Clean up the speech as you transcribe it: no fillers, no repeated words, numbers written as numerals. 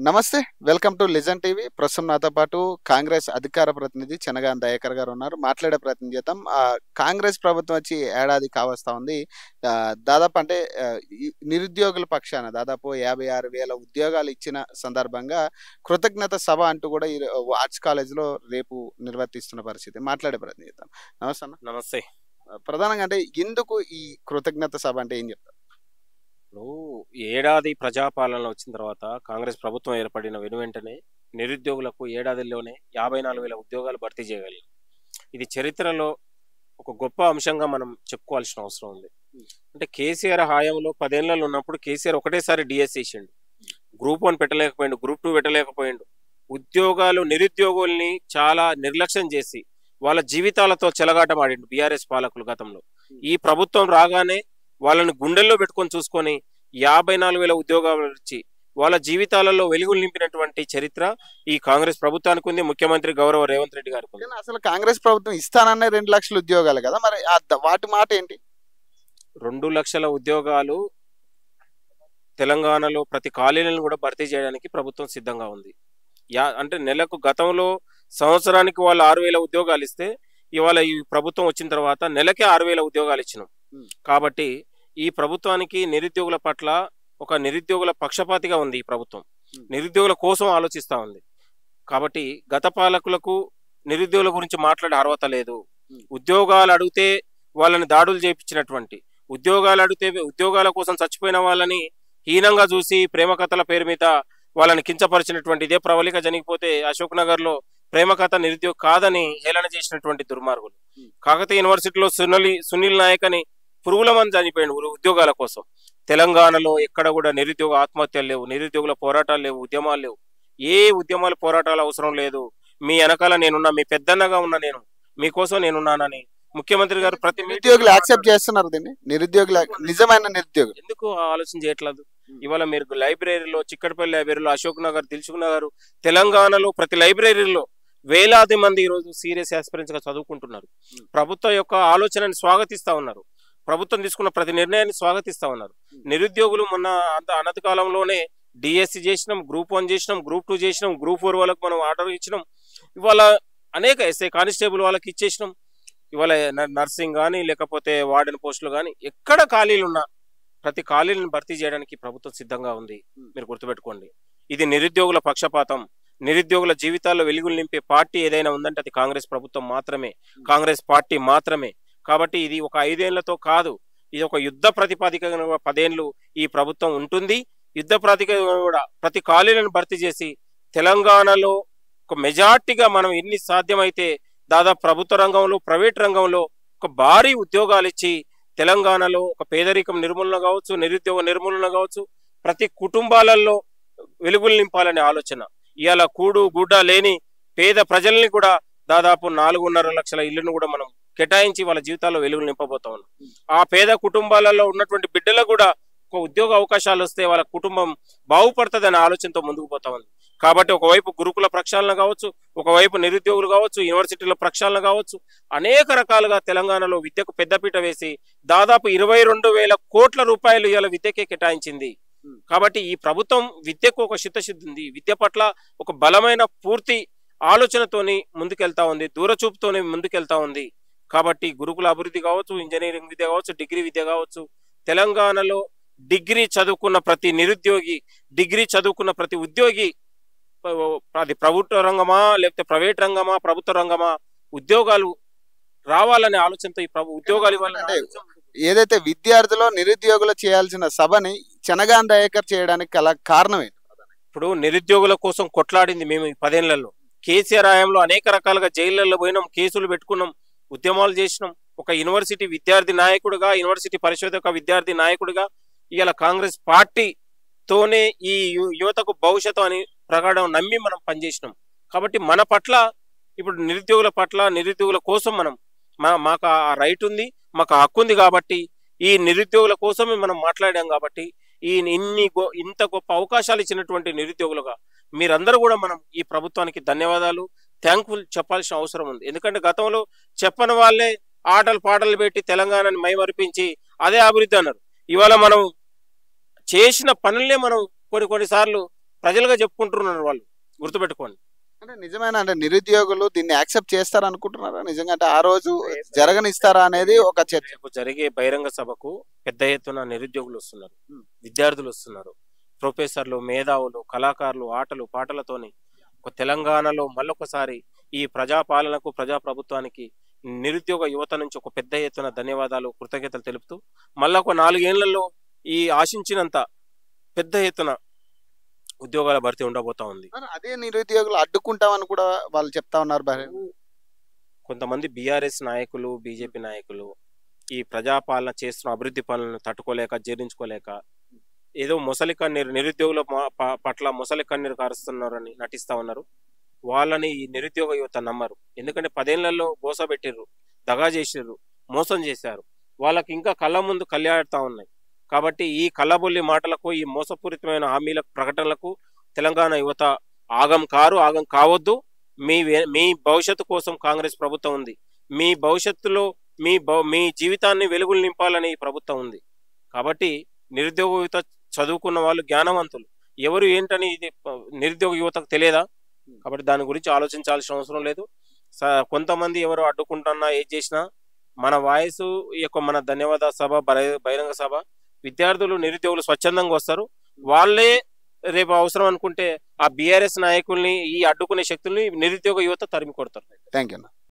నమస్తే. Welcome to listen TV. ప్రస్తుతం నాతో పాటు కాంగ్రెస్ అధికార ప్రతినిధి చెనగాని దయాకర్ గారు ఉన్నారు. మాట్లాడే ప్రయత్నం చేద్దాం. కాంగ్రెస్ ప్రభుత్వం వచ్చి ఏడాది కావస్తా ఉంది. దాదాపు అంటే నిరుద్యోగుల పక్షాన దాదాపు 56,000 ఉద్యోగాలు ఇచ్చిన సందర్భంగా కృతజ్ఞత సభ అంటూ కూడా ఈ ఆర్ట్స్ కాలేజ్‌లో రేపు నిర్వర్తిస్తున్న పరిస్థితి. మాట్లాడే ప్రయత్నం చేద్దాం. నమస్తే అన్న. నమస్తే. ప్రధానంగా అంటే ఎందుకు ఈ కృతజ్ఞత సభ అంటే ఏం చెప్తారు? ఇప్పుడు ఏడాది ప్రజాపాలన వచ్చిన తర్వాత కాంగ్రెస్ ప్రభుత్వం ఏర్పడిన వెనువెంటనే నిరుద్యోగులకు ఏడాదిలోనే 54,000 ఉద్యోగాలు భర్తీ చేయగలిగాం. ఇది చరిత్రలో ఒక గొప్ప అంశంగా మనం చెప్పుకోవాల్సిన అవసరం ఉంది. అంటే కేసీఆర్ హయాంలో 10 ఏళ్లలో ఉన్నప్పుడు కేసీఆర్ ఒకటేసారి డిఎస్ చేసిండు. Group 1 పెట్టలేకపోయిండు, group 2 పెట్టలేకపోయిండు. నిరుద్యోగుల్ని చాలా నిర్లక్ష్యం చేసి వాళ్ళ జీవితాలతో చెలగాటమాడిండు బీఆర్ఎస్ పాలకులు గతంలో. ఈ ప్రభుత్వం రాగానే వాళ్ళని గుండెల్లో పెట్టుకొని చూసుకొని 54,000 ఉద్యోగాలు ఇచ్చి వాళ్ళ జీవితాలలో వెలుగులు నింపినటువంటి చరిత్ర ఈ కాంగ్రెస్ ప్రభుత్వానికి ఉంది. ముఖ్యమంత్రి గౌరవ రేవంత్ రెడ్డి గారికి ఉంది. అసలు కాంగ్రెస్ ప్రభుత్వం ఇస్తానన్న 2 లక్షల ఉద్యోగాలు కదా, మరి వాటి మాట ఏంటి? 2 లక్షల ఉద్యోగాలు తెలంగాణలో ప్రతి ఖాళీలను కూడా భర్తీ చేయడానికి ప్రభుత్వం సిద్ధంగా ఉంది. అంటే నెలకు గతంలో సంవత్సరానికి వాళ్ళు 6,000 ఉద్యోగాలు ఇస్తే ఇవాళ ఈ ప్రభుత్వం వచ్చిన తర్వాత నెలకే 6,000 ఉద్యోగాలు ఇచ్చినాం. కాబట్టి ఈ ప్రభుత్వానికి నిరుద్యోగుల పట్ల ఒక నిరుద్యోగుల పక్షపాతిగా ఉంది. ఈ ప్రభుత్వం నిరుద్యోగుల కోసం ఆలోచిస్తా ఉంది. కాబట్టి గత పాలకులకు నిరుద్యోగుల గురించి మాట్లాడే అర్హత లేదు. ఉద్యోగాలు అడిగితే వాళ్ళని దాడులు చేయించినటువంటి, ఉద్యోగాలు అడిగితే ఉద్యోగాల కోసం చచ్చిపోయిన వాళ్ళని హీనంగా చూసి ప్రేమ కథల పేరు మీద వాళ్ళని కించపరిచినటువంటి, ఇదే ప్రవళిక జరిగిపోతే అశోక్ నగర్ లో ప్రేమ కథ నిరుద్యోగ కాదని హేళన చేసినటువంటి దుర్మార్గులు. కాకతీయ యూనివర్సిటీలో సునీల్ నాయక్ అని పురుగుల మంది చనిపోయింది ఉద్యోగాల కోసం. తెలంగాణలో ఎక్కడ కూడా నిరుద్యోగ ఆత్మహత్యలు లేవు, నిరుద్యోగుల పోరాటాలు లేవు, ఉద్యమాలు లేవు. ఏ ఉద్యమాలు పోరాటాలు అవసరం లేదు. మీ వెనకాల నేనున్నా, మీ పెద్దన్నగా ఉన్నా, నేను మీకోసం నేనున్నానని ముఖ్యమంత్రి గారు ప్రతి నిరుద్యోగులు యాక్సెప్ట్ చేస్తున్నారు. దీన్ని నిరుద్యోగులు నిజమైన నిరుద్యోగులు ఎందుకు ఆలోచన చేయట్లేదు? ఇవాళ మీరు లైబ్రరీలో, చిక్కడపల్లి లైబ్రరీలో, అశోక్ నగర్, దిల్సుఖ్ నగర్, తెలంగాణలో ప్రతి లైబ్రరీలో వేలాది మంది ఈరోజు సీరియస్ ఆస్పిరెంట్స్ గా చదువుకుంటున్నారు. ప్రభుత్వం యొక్క ఆలోచనని స్వాగతిస్తా ఉన్నారు. ప్రభుత్వం తీసుకున్న ప్రతి నిర్ణయాన్ని స్వాగతిస్తా ఉన్నారు. నిరుద్యోగులు మొన్న అనతి కాలంలోనే డిఎస్సి చేసినాం, గ్రూప్ 1 చేసినాం, గ్రూప్ 2 చేసినాం, గ్రూప్ 4 వాళ్ళకు మనం ఆర్డర్ ఇచ్చినాం. ఇవాళ అనేక ఎస్ఐ కానిస్టేబుల్ వాళ్ళకి ఇచ్చేసినాం. ఇవాళ నర్సింగ్ కానీ లేకపోతే వార్డెన్ పోస్టులు కానీ ఎక్కడ ఖాళీలు ఉన్నా ప్రతి ఖాళీలను భర్తీ చేయడానికి ప్రభుత్వం సిద్ధంగా ఉంది. మీరు గుర్తుపెట్టుకోండి. ఇది నిరుద్యోగుల పక్షపాతం. నిరుద్యోగుల జీవితాల్లో వెలుగులు నింపే పార్టీ ఏదైనా ఉందంటే అది కాంగ్రెస్ ప్రభుత్వం మాత్రమే, కాంగ్రెస్ పార్టీ మాత్రమే. కాబట్టి ఇది ఒక 5 ఏళ్లతో కాదు, ఇది ఒక యుద్ధ ప్రతిపాదికగా 10 ఏళ్లు ఈ ప్రభుత్వం ఉంటుంది. యుద్ధ ప్రాతిపదికగా కూడా ప్రతి ఖాళీలను భర్తీ చేసి తెలంగాణలో ఒక మెజార్టీగా మనం ఎన్ని సాధ్యమైతే దాదాపు ప్రభుత్వ రంగంలో, ప్రైవేట్ రంగంలో ఒక భారీ ఉద్యోగాలు ఇచ్చి తెలంగాణలో ఒక పేదరికం నిర్మూలన కావచ్చు, నిరుద్యోగ నిర్మూలన కావచ్చు, ప్రతి కుటుంబాలలో వెలుగులు నింపాలనే ఆలోచన. ఇవాళ కూడు గుడ్డ లేని పేద ప్రజల్ని కూడా దాదాపు 4.5 లక్షల ఇళ్లను కూడా మనం కేటాయించి వాళ్ళ జీవితాల్లో వెలుగులు నింపబోతా ఉన్నాం. ఆ పేద కుటుంబాలలో ఉన్నటువంటి బిడ్డలకు కూడా ఒక ఉద్యోగ అవకాశాలు వస్తే వాళ్ళ కుటుంబం బాగుపడుతుందనే ఆలోచనతో ముందుకు పోతా ఉంది. కాబట్టి ఒకవైపు గురుకుల ప్రక్షాళన కావచ్చు, ఒకవైపు నిరుద్యోగులు కావచ్చు, యూనివర్సిటీల ప్రక్షాళన కావచ్చు, అనేక రకాలుగా తెలంగాణలో విద్యకు పెద్దపీట వేసి దాదాపు 22,000 కోట్ల రూపాయలు ఇవాళ విద్యకే కేటాయించింది. కాబట్టి ఈ ప్రభుత్వం విద్యకు ఒక చిత్తశుద్ధి ఉంది. విద్య పట్ల ఒక బలమైన పూర్తి ఆలోచనతోని ముందుకెళ్తా ఉంది, దూరచూపుతోనే ముందుకెళ్తా ఉంది. కాబట్టి గురుకుల అభివృద్ధి కావచ్చు, ఇంజనీరింగ్ విద్య కావచ్చు, డిగ్రీ విద్య కావచ్చు, తెలంగాణలో డిగ్రీ చదువుకున్న ప్రతి నిరుద్యోగి, డిగ్రీ చదువుకున్న ప్రతి ఉద్యోగి, అది ప్రభుత్వ రంగమా లేకపోతే ప్రైవేట్ రంగమా, ప్రభుత్వ రంగమా, ఉద్యోగాలు రావాలనే ఆలోచనతో ఈ ఉద్యోగాలు ఇవ్వాలంటే ఏదైతే విద్యార్థులు నిరుద్యోగులు చేయాల్సిన సభని చెనగాని దయాకర్ చేయడానికి గల కారణం ఏంటి? ఇప్పుడు నిరుద్యోగుల కోసం కొట్లాడింది మేము ఈ 10 ఏళ్లలో. కేసీఆర్ హయాంలో అనేక రకాలుగా జైళ్లలో పోయినాం, కేసులు పెట్టుకున్నాం, ఉద్యమాలు చేసినాం. ఒక యూనివర్సిటీ విద్యార్థి నాయకుడిగా, యూనివర్సిటీ పరిశోధక విద్యార్థి నాయకుడిగా ఇవాళ కాంగ్రెస్ పార్టీతోనే ఈ యువతకు భవిష్యత్తు అని ప్రగాఢం నమ్మి మనం పనిచేసినాం. కాబట్టి మన పట్ల ఇప్పుడు నిరుద్యోగుల పట్ల, నిరుద్యోగుల కోసం మాకు ఆ రైట్ ఉంది, మాకు హక్కు ఉంది. కాబట్టి ఈ నిరుద్యోగుల కోసమే మనం మాట్లాడాం. కాబట్టి ఇంత గొప్ప అవకాశాలు ఇచ్చినటువంటి నిరుద్యోగులుగా మీరందరూ కూడా మనం ఈ ప్రభుత్వానికి ధన్యవాదాలు, థ్యాంక్ఫుల్ చెప్పాల్సిన అవసరం ఉంది. ఎందుకంటే గతంలో చెప్పని వాళ్ళే ఆటలు పాటలు పెట్టి తెలంగాణని మైమరిపించి అదే అభివృద్ధి అన్నారు. ఇవాళ మనం చేసిన పనులనే మనం కొన్నిసార్లు ప్రజలుగా చెప్పుకుంటున్నారు వాళ్ళు, గుర్తుపెట్టుకోండి. అంటే నిజమేనా? అంటే నిరుద్యోగులు దీన్ని యాక్సెప్ట్ చేస్తారనుకుంటున్నారా నిజంగా? అంటే ఆ రోజు జరగనిస్తారా అనేది ఒక చర్చ. రేపు జరిగే బహిరంగ సభకు పెద్ద ఎత్తున నిరుద్యోగులు వస్తున్నారు, హ్మ్. విద్యార్థులు వస్తున్నారు, ప్రొఫెసర్లు, మేధావులు, కళాకారులు, ఆటలు పాటలతోని ఒక తెలంగాణలో మళ్ళొకసారి ఈ ప్రజాపాలనకు, ప్రజాప్రభుత్వానికి నిరుద్యోగ యువత నుంచి ఒక పెద్ద ఎత్తున ధన్యవాదాలు, కృతజ్ఞతలు తెలుపుతూ మళ్ళా ఒక 4 ఏళ్లలో ఈ ఆశించినంత పెద్ద ఎత్తున ఉద్యోగాల భర్తీ ఉండబోతా ఉంది. మరి అదే నిరుద్యోగులు అడ్డుకుంటామని కూడా వాళ్ళు చెప్తా ఉన్నారు. కొంతమంది బీఆర్ఎస్ నాయకులు, బీజేపీ నాయకులు ఈ ప్రజాపాలన చేస్తున్న అభివృద్ధి పనులను తట్టుకోలేక, జీర్ణించుకోలేక ఏదో మొసలి కన్నీరు, నిరుద్యోగుల పట్ల మొసలి కన్నీరు కారుస్తున్నారని నటిస్తా ఉన్నారు. వాళ్ళని ఈ నిరుద్యోగ యువత నమ్మరు. ఎందుకంటే 10 ఏళ్లలో బోస పెట్టిర్రు, దగా చేసిర్రు, మోసం చేశారు. వాళ్ళకి ఇంకా కళ్ళ ముందు కళ్యాడుతా ఉన్నాయి. కాబట్టి ఈ కళ్ళబొల్లి మాటలకు, ఈ మోసపూరితమైన హామీల ప్రకటనలకు తెలంగాణ యువత ఆగం కావద్దు. మీ భవిష్యత్తు కోసం కాంగ్రెస్ ప్రభుత్వం ఉంది. మీ భవిష్యత్తులో మీ జీవితాన్ని వెలుగులు నింపాలని ఈ ప్రభుత్వం ఉంది. కాబట్టి నిరుద్యోగ యువత చదువుకున్న వాళ్ళు జ్ఞానవంతులు. ఎవరు ఏంటని ఇది నిరుద్యోగ యువతకు తెలియదా? కాబట్టి దాని గురించి ఆలోచించాల్సిన అవసరం లేదు. కొంతమంది ఎవరు అడ్డుకుంటున్నా, ఏది చేసినా మన వాయిస్ మన ధన్యవాద సభ, బహిరంగ సభ, విద్యార్థులు, నిరుద్యోగులు స్వచ్ఛందంగా వస్తారు. వాళ్ళే రేపు అవసరం అనుకుంటే ఆ బీఆర్ఎస్ నాయకుల్ని, ఈ అడ్డుకునే శక్తుల్ని నిరుద్యోగ యువత తరిమి కొడతారు. Thank you.